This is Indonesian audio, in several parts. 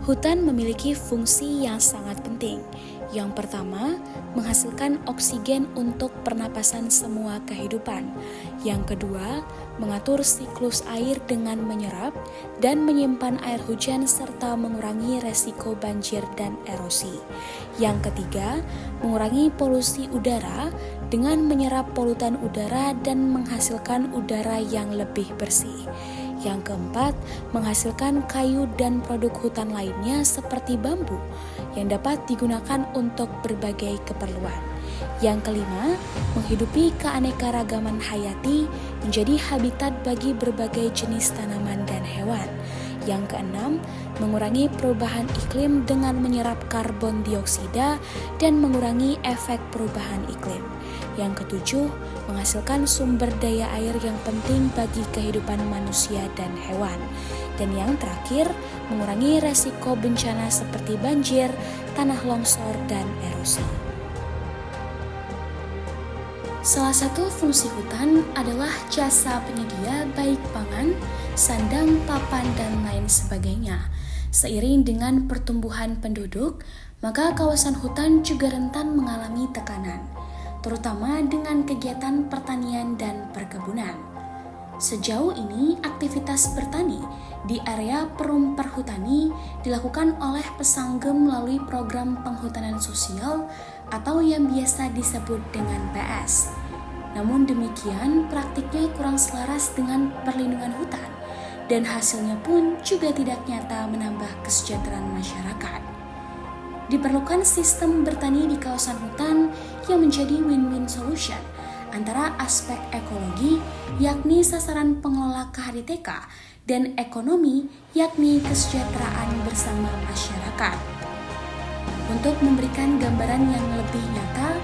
Hutan memiliki fungsi yang sangat penting. Yang pertama, menghasilkan oksigen untuk pernapasan semua kehidupan. Yang kedua, mengatur siklus air dengan menyerap dan menyimpan air hujan serta mengurangi resiko banjir dan erosi. Yang ketiga, mengurangi polusi udara dengan menyerap polutan udara dan menghasilkan udara yang lebih bersih. Yang keempat, menghasilkan kayu dan produk hutan lainnya seperti bambu yang dapat digunakan untuk berbagai keperluan. Yang kelima, menghidupi keanekaragaman hayati menjadi habitat bagi berbagai jenis tanaman dan hewan. Yang keenam, mengurangi perubahan iklim dengan menyerap karbon dioksida dan mengurangi efek perubahan iklim. Yang ketujuh, menghasilkan sumber daya air yang penting bagi kehidupan manusia dan hewan. Dan yang terakhir, mengurangi resiko bencana seperti banjir, tanah longsor, dan erosi. Salah satu fungsi hutan adalah jasa penyedia baik pangan, sandang, papan, dan lain sebagainya. Seiring dengan pertumbuhan penduduk, maka kawasan hutan juga rentan mengalami tekanan, terutama dengan kegiatan pertanian dan perkebunan. Sejauh ini, aktivitas bertani di area perum perhutani dilakukan oleh Pesanggem melalui program penghutanan sosial atau yang biasa disebut dengan PS. Namun demikian, praktiknya kurang selaras dengan perlindungan hutan dan hasilnya pun juga tidak nyata menambah kesejahteraan masyarakat. Diperlukan sistem bertani di kawasan hutan yang menjadi win-win solution antara aspek ekologi, yakni sasaran pengelola KHDTK, dan ekonomi, yakni kesejahteraan bersama masyarakat. Untuk memberikan gambaran yang lebih nyata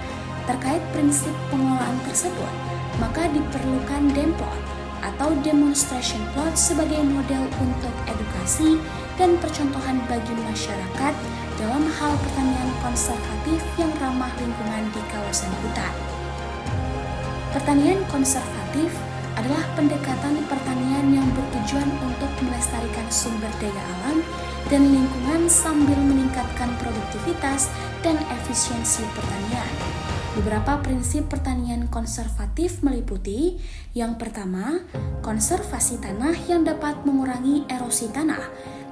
terkait prinsip pengelolaan tersebut, maka diperlukan DEMPLOT atau Demonstration Plot sebagai model untuk edukasi dan percontohan bagi masyarakat dalam hal pertanian konservatif yang ramah lingkungan di kawasan hutan. Pertanian konservatif adalah pendekatan pertanian yang bertujuan untuk melestarikan sumber daya alam dan lingkungan sambil meningkatkan produktivitas dan efisiensi pertanian. Beberapa prinsip pertanian konservatif meliputi: yang pertama, konservasi tanah yang dapat mengurangi erosi tanah,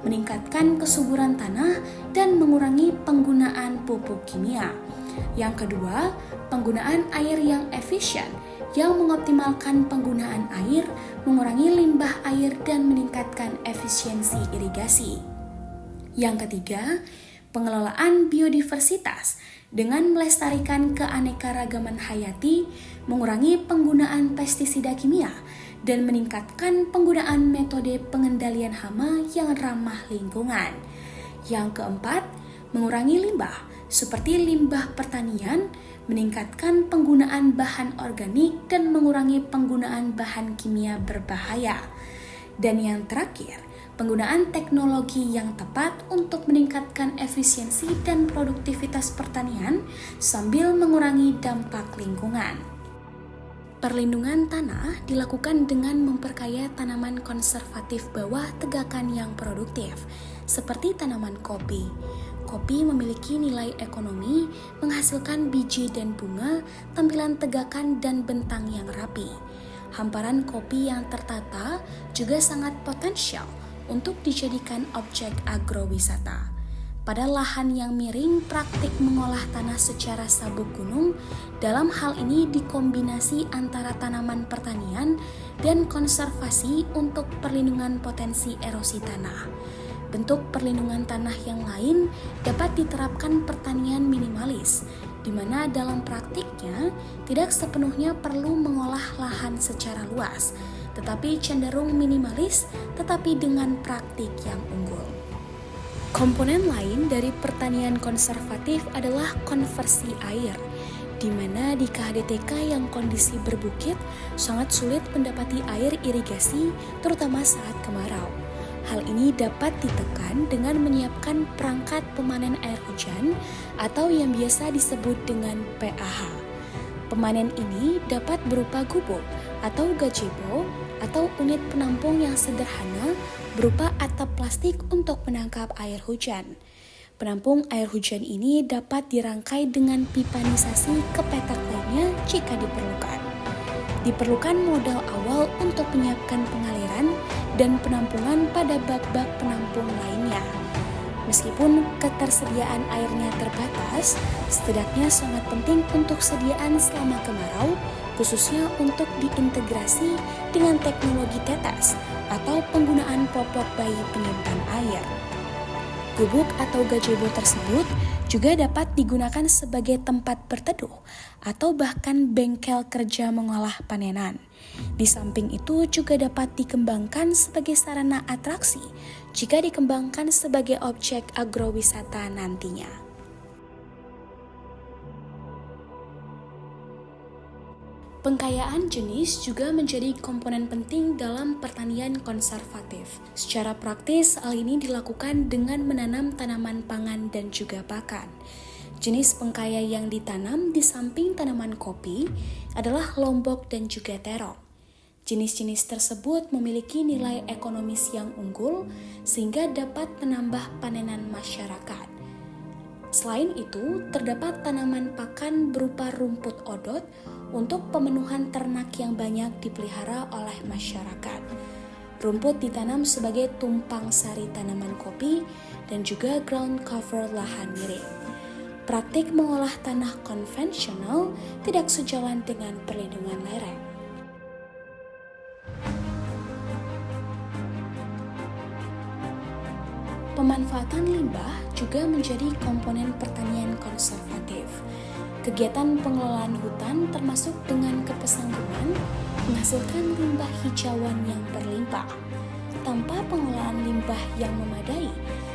meningkatkan kesuburan tanah, dan mengurangi penggunaan pupuk kimia. Yang kedua, penggunaan air yang efisien, yang mengoptimalkan penggunaan air, mengurangi limbah air, dan meningkatkan efisiensi irigasi. Yang ketiga, pengelolaan biodiversitas dengan melestarikan keanekaragaman hayati, mengurangi penggunaan pestisida kimia, dan meningkatkan penggunaan metode pengendalian hama yang ramah lingkungan. Yang keempat, mengurangi limbah seperti limbah pertanian, meningkatkan penggunaan bahan organik, dan mengurangi penggunaan bahan kimia berbahaya. Dan yang terakhir, penggunaan teknologi yang tepat untuk meningkatkan efisiensi dan produktivitas pertanian sambil mengurangi dampak lingkungan. Perlindungan tanah dilakukan dengan memperkaya tanaman konservatif bawah tegakan yang produktif, seperti tanaman kopi. Kopi memiliki nilai ekonomi, menghasilkan biji dan bunga, tampilan tegakan dan bentang yang rapi. Hamparan kopi yang tertata juga sangat potensial untuk dijadikan objek agrowisata. Pada lahan yang miring, praktik mengolah tanah secara sabuk gunung, dalam hal ini dikombinasi antara tanaman pertanian dan konservasi untuk perlindungan potensi erosi tanah. Bentuk perlindungan tanah yang lain dapat diterapkan pertanian minimalis, di mana dalam praktiknya tidak sepenuhnya perlu mengolah lahan secara luas, tetapi cenderung minimalis tetapi dengan praktik yang unggul. Komponen lain dari pertanian konservatif adalah konversi air, di mana di KHDTK yang kondisi berbukit sangat sulit mendapati air irigasi, terutama saat kemarau. Hal ini dapat ditekan dengan menyiapkan perangkat pemanen air hujan atau yang biasa disebut dengan PAH. Pemanen ini dapat berupa gubuk atau gazebo atau unit penampung yang sederhana berupa atap plastik untuk menangkap air hujan. Penampung air hujan ini dapat dirangkai dengan pipanisasi ke petak lainnya jika diperlukan. Diperlukan modal awal untuk menyiapkan pengaliran dan penampungan pada bak-bak penampung lainnya. Meskipun ketersediaan airnya terbatas, setidaknya sangat penting untuk sediaan selama kemarau, khususnya untuk diintegrasi dengan teknologi tetes atau penggunaan popok bayi penyimpan air. Gubuk atau gazebo tersebut juga dapat digunakan sebagai tempat berteduh atau bahkan bengkel kerja mengolah panenan. Di samping itu juga dapat dikembangkan sebagai sarana atraksi jika dikembangkan sebagai objek agrowisata nantinya. Pengkayaan jenis juga menjadi komponen penting dalam pertanian konservatif. Secara praktis, hal ini dilakukan dengan menanam tanaman pangan dan juga pakan. Jenis pengkaya yang ditanam di samping tanaman kopi adalah lombok dan juga terong. Jenis-jenis tersebut memiliki nilai ekonomis yang unggul sehingga dapat menambah panenan masyarakat. Selain itu, terdapat tanaman pakan berupa rumput odot untuk pemenuhan ternak yang banyak dipelihara oleh masyarakat. Rumput ditanam sebagai tumpang sari tanaman kopi dan juga ground cover lahan miring. Praktik mengolah tanah konvensional tidak sejalan dengan perlindungan lereng. Pemanfaatan limbah juga menjadi komponen pertanian konservatif. Kegiatan pengelolaan hutan termasuk dengan kepesanggungan menghasilkan limbah hijauan yang berlimpah. Tanpa pengelolaan limbah yang memadai,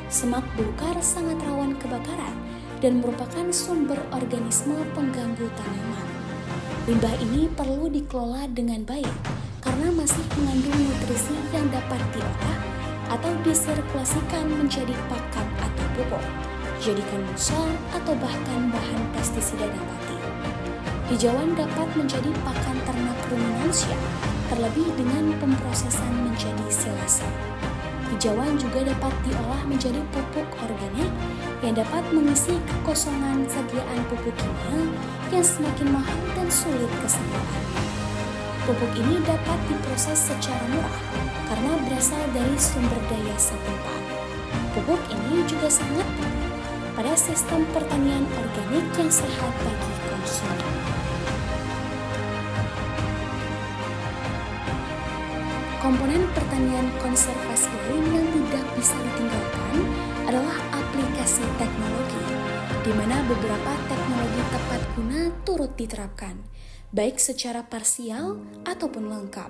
semak belukar sangat rawan kebakaran dan merupakan sumber organisme pengganggu tanaman. Limbah ini perlu dikelola dengan baik karena masih mengandung nutrisi yang dapat diolah atau disirkulasikan menjadi pakan atau pupuk, jadikan mulsa atau bahkan bahan pestisida nabati. Hijauan dapat menjadi pakan ternak ruminansia, terlebih dengan pemrosesan menjadi silase. Hijauan juga dapat diolah menjadi pupuk organik yang dapat mengisi kekosongan sediaan pupuk kimia yang semakin mahal dan sulit kesempatannya. Pupuk ini dapat diproses secara murah karena berasal dari sumber daya setempat. Pupuk ini juga sangat penting pada sistem pertanian organik yang sehat bagi konsumen. Komponen pertanian konservasi lain yang tidak bisa ditinggalkan adalah aplikasi teknologi, di mana beberapa teknologi tepat guna turut diterapkan, baik secara parsial ataupun lengkap.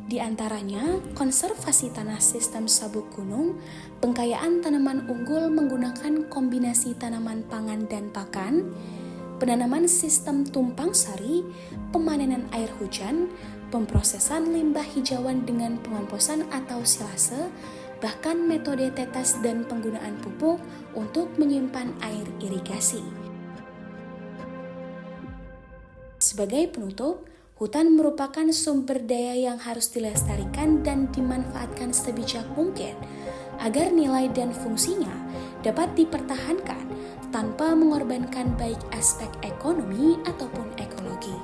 Di antaranya, konservasi tanah sistem sabuk gunung, pengkayaan tanaman unggul menggunakan kombinasi tanaman pangan dan pakan, penanaman sistem tumpang sari, pemanenan air hujan, pemrosesan limbah hijauan dengan pengomposan atau silase, bahkan metode tetes dan penggunaan pupuk untuk menyimpan air irigasi. Sebagai penutup, hutan merupakan sumber daya yang harus dilestarikan dan dimanfaatkan sebijak mungkin agar nilai dan fungsinya dapat dipertahankan tanpa mengorbankan baik aspek ekonomi ataupun ekologi.